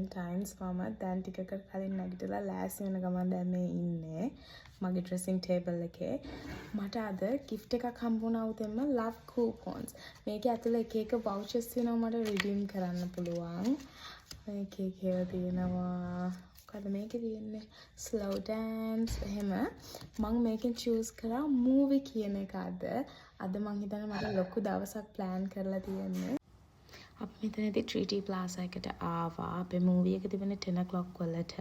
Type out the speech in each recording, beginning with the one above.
Valentine's මම දැන් ටිකකට කලින් නැගිටලා ලෑස්ති වෙන ගමන් දැන් මේ ඉන්නේ මගේ dressing table එකේ මට අද gift එකක් හම්බුණා උදෙන්ම love coupons මේකේ ඇතුලේ එක එක vouchers තියෙනවා මට redeem කරන්න පුළුවන් මේකේ කියලා තියෙනවා මොකද මේකේ තියෙන්නේ slow dance එහෙම මම මේකෙන් choose කරා movie කියන එක අද මං හිතන්නේ මට ලොකු දවසක් plan කරලා තියෙන්නේ අපි මෙතනදී 3T Plaza එකට ආවා. අපේ මූවි එක තිබෙන්නේ 10 o'clock වලට.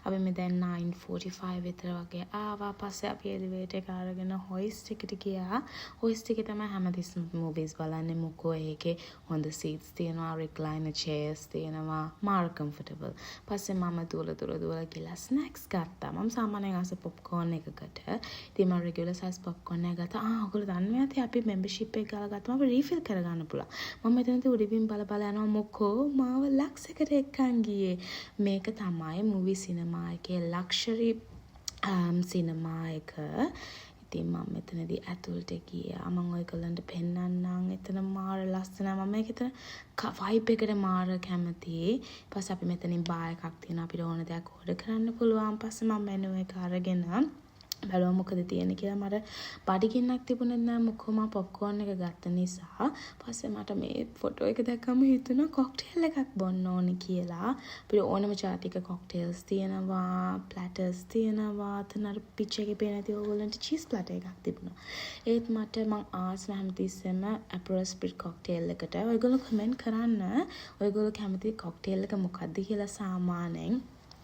අපි මේ දැන් 9:45 විතර වගේ ආවා. පස්සේ අපි එලිවේටර් එක අරගෙන hoist එකට ගියා. hoist එකේ තමයි හැමතිස්සම movies බලන්නේ. මොකෝ ඒකේ හොඳ seats තියෙනවා, recliner chairs තියෙනවා, මාර comfortable. පස්සේ මම දුවලා ගිහලා snacks ගත්තා. මම සාමාන්‍යයෙන් ආස popcorn එකකට. ඉතින් මම regular size popcorn එක ගත්තා. ඔයගොල්ලෝ දන්නේ නැති අපි membership එක ගාලා ගත්තාම අපි refill කරගන්න පුළුවන්. මම මෙතනදී උඩින් බල යනවා මොකෝ මාව ලක්ස් එකට එක්කන් ගියේ මේක තමයි මූවි සිනමා එකේ ලක්ෂරි සිනමා එක ඉතින් මම මෙතනදී ඇතුළට ගියා මම ඔයගොල්ලන්ට පෙන්නන්නම් එතන මාර ලස්සනයි මම මේකෙතන වයිබ් එකට මාර කැමතියි ඊපස්සේ අපි මෙතනින් බාර් එකක් තියෙනවා අපිට ඕන දෙයක් ඕඩර් කරන්න පුළුවන් පස්සේ මම මෙනු එක අරගෙන බලමු මොකද තියෙන්නේ කියලා මට බඩගින්නක් තිබුණේ නැහැ මොකෝ මම පොප්කෝර්න් එක ගත්ත නිසා පස්සේ මට මේ ෆොටෝ එක දැක්කම හිතුණා කොක්ටේල් එකක් බොන්න ඕනේ කියලා අපිට ඕනම ජාතික කොක්ටේල්ස් තියෙනවා ප්ලැටර්ස් තියෙනවා අතන අර පිච් එකේ පේන ඇති ඕගොල්ලන්ට චීස් ප්ලැටර් එකක් තිබුණා ඒත් මට මං ආස හැමතිස්සෙම ඇපරල් ස්ප්‍රිට් කොක්ටේල් එකට ඔයගොල්ලෝ කමෙන්ට් කරන්න ඔයගොල්ලෝ කැමති කොක්ටේල් එක මොකක්ද කියලා සාමාන්‍යයෙන්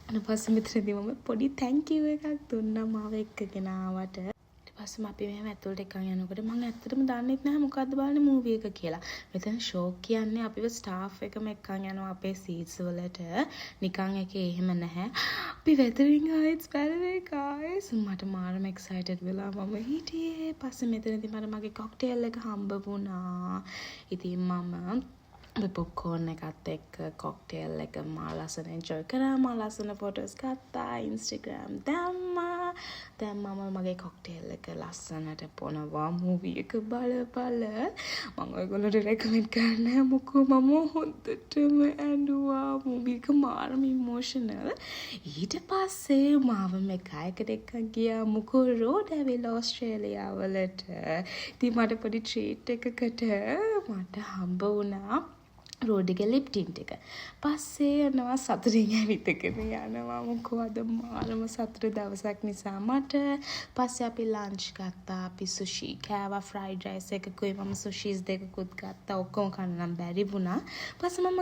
ඊට පස්සේ මෙතනදී මම පොඩි thank you එකක් දුන්නා මාව එක්කගෙන ආවට. ඊට පස්සේ අපි මෙහෙම ඇතුළට එකන් යනකොට මම ඇත්තටම දන්නෙත් නැහැ මොකද්ද බලන්නේ මූවි එක කියලා. මෙතන ෂෝ කියන්නේ අපිව ස්ටාෆ් එකම එක්කන් යනවා අපේ සීට්ස් වලට. නිකන් එකේ එහෙම නැහැ. අපි වෙදරින් ආයිට්ස් බැලුවේ guys. මට මාරම excited වෙලා මම හිටියේ. පස්සේ මෙතනදී මට මගේ cocktail එක හම්බ වුණා. ඉතින් මම පොප්කෝර්න් එකත් එක්ක කොක්ටේල් එක මා ලස්සන එන්ජොයි කරා මා ලස්සන ෆොටෝස් ගත්තා ඉන්ස්ටාග්‍රෑම් දැම්මා දැන් මම මගේ කොක්ටේල් එක ලස්සනට පොනවා මූවි එක බල මම ඔයගොල්ලන්ට රෙකමෙන්ඩ් කරන්නේ මොකෝ මම හොඳටම ඇඬුවා මූවි එක මාරම ඉමෝෂනල් ඊට පස්සේ මාව මෙකයකට එක්ක ගියා මොකෝ රෝඩ් ඇවිල්ලා ඕස්ට්‍රේලියාව වලට ඉතින් මට පොඩි ට්‍රීට් එකකට මට හම්බ වුණා රෝඩ් එකේ ලිප් ටින්ට් එක. පස්සේ යනවා සතුටින් ඇවිත්ගෙන යනවා මොකෝ අද මාරම සතුට දවසක් නිසා මට. පස්සේ අපි ලන්ච් ගත්තා. අපි සුෂි කෑවා ෆ්‍රයිඩ් රයිස් එකකුයි මම සුෂිස් දෙකකුත් ගත්තා. ඔක්කොම කන්න නම් බැරි වුණා. පස්සේ මම